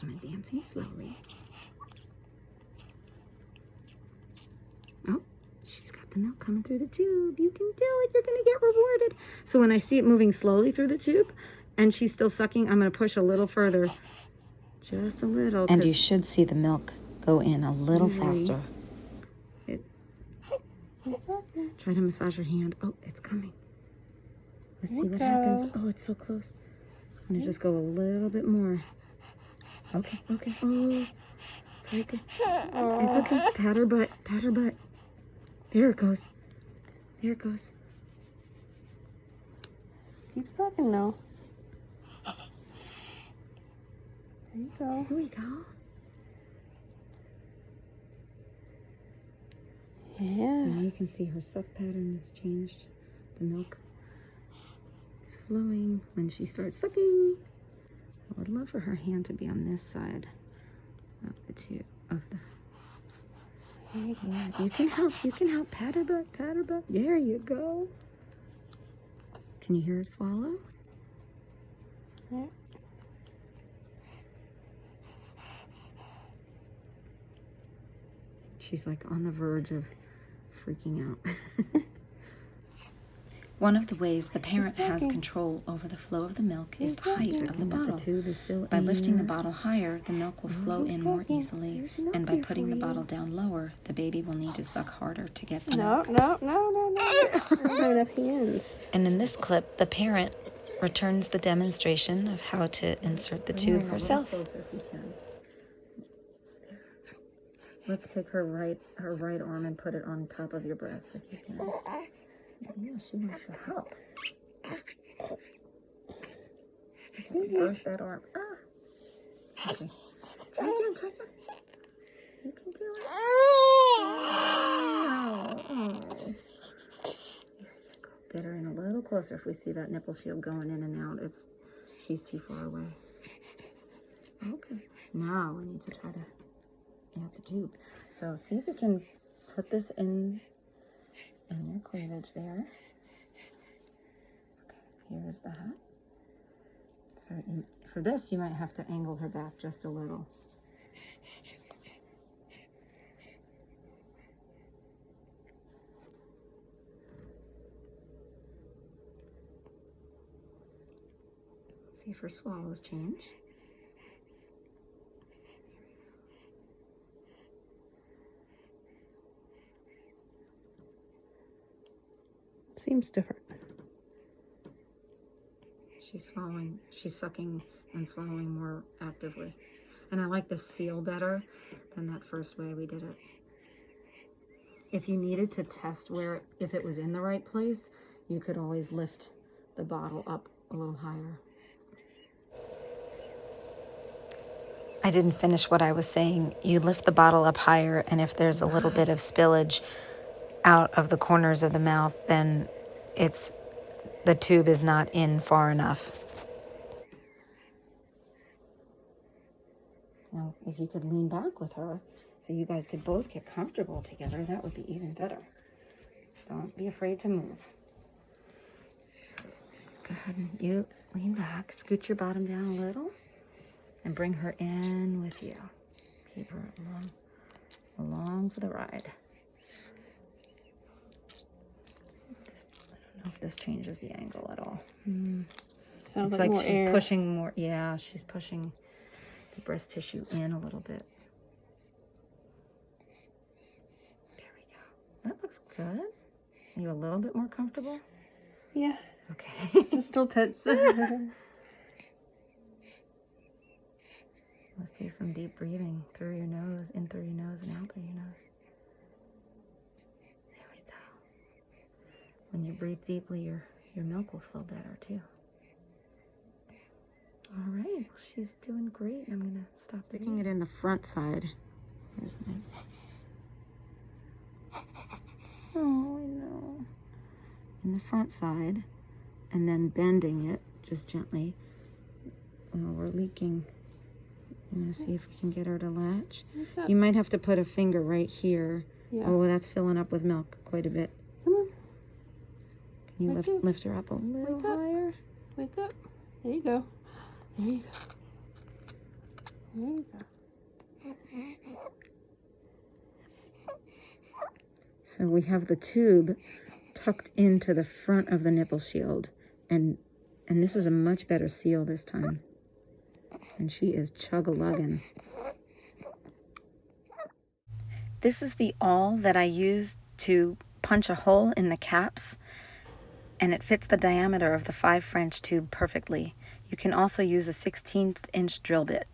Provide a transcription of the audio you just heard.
I'm advancing slowly. Oh, she's got the milk coming through the tube. You can do it. You're going to get rewarded. So when I see it moving slowly through the tube and she's still sucking, I'm going to push a little further. Just a little. And you should see the milk go in a little faster. Try to massage your hand. Oh, it's coming. Let's see what happens. Oh, it's so close. I'm going to just go a little bit more. Okay, okay. Oh, it's very good. It's okay. Pat her butt. Pat her butt. There it goes. There it goes. Keep sucking now. There you go. Here we go. Yeah. Now you can see her suck pattern has changed. The milk is flowing when she starts sucking. I would love for her hand to be on this side of the tube of the. Yeah, you can help. You can help. Pat her butt. Pat her butt. There you go. Can you hear her swallow? Yeah. She's like on the verge of freaking out. One of the ways the parent has control over the flow of the milk is the height of the bottle. By lifting the bottle higher, the milk will flow in more easily, and by putting the bottle down lower, the baby will need to suck harder to get the milk. No. I don't have enough hands. And in this clip, the parent returns the demonstration of how to insert the tube herself. Let's take her right arm and put it on top of your breast if you can. Yeah, she wants to help. Birth that arm. Ah. Okay. Try again. You can do it. Oh. There you go. Get her in a little closer. If we see that nipple shield going in and out, she's too far away. Okay. Now we need to try to add the tube. So see if we can put this in your cleavage there. Okay, here's that. So for this, you might have to angle her back just a little. See if her swallows change. Seems different. She's sucking and swallowing more actively. And I like the seal better than that first way we did it. If you needed to test if it was in the right place, you could always lift the bottle up a little higher. I didn't finish what I was saying. You lift the bottle up higher, and if there's a little bit of spillage out of the corners of the mouth, then the tube is not in far enough. Now, if you could lean back with her so you guys could both get comfortable together, that would be even better. Don't be afraid to move. So, go ahead and you lean back, scoot your bottom down a little, and bring her in with you. Keep her along for the ride. I don't know if this changes the angle at all. Sounds it's like more she's air. pushing more. Yeah, she's pushing the breast tissue in a little bit. There we go. That looks good. Are you a little bit more comfortable? Yeah. Okay. It's still tense. Let's do some deep breathing through your nose, in through your nose and out through your nose. There we go. When you breathe deeply, your milk will flow better too. All right, well, she's doing great. I'm gonna stop sticking it in the front side. Here's my. Oh, I know. In the front side, and then bending it just gently. Well, we're leaking. I'm gonna see if we can get her to latch. You might have to put a finger right here. Yeah. Oh, that's filling up with milk quite a bit. Come on. Can you lift her up a little higher? Wake up. There you go. There you go. There you go. So we have the tube tucked into the front of the nipple shield, and this is a much better seal this time. And she is chug-a-lugging. This is the awl that I used to punch a hole in the caps, and it fits the diameter of the 5 French tube perfectly. You can also use a 16th inch drill bit.